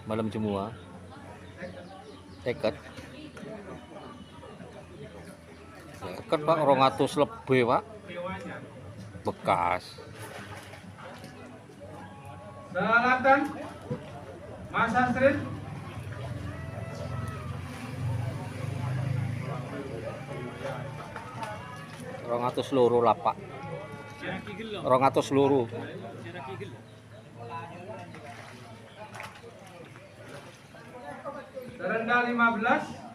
malam semua. Eket Pak 200 lebih Pak, bekas. Selatan Mas Astrid. Rong atus loro lah Pak. 200 loro. Terendah 15.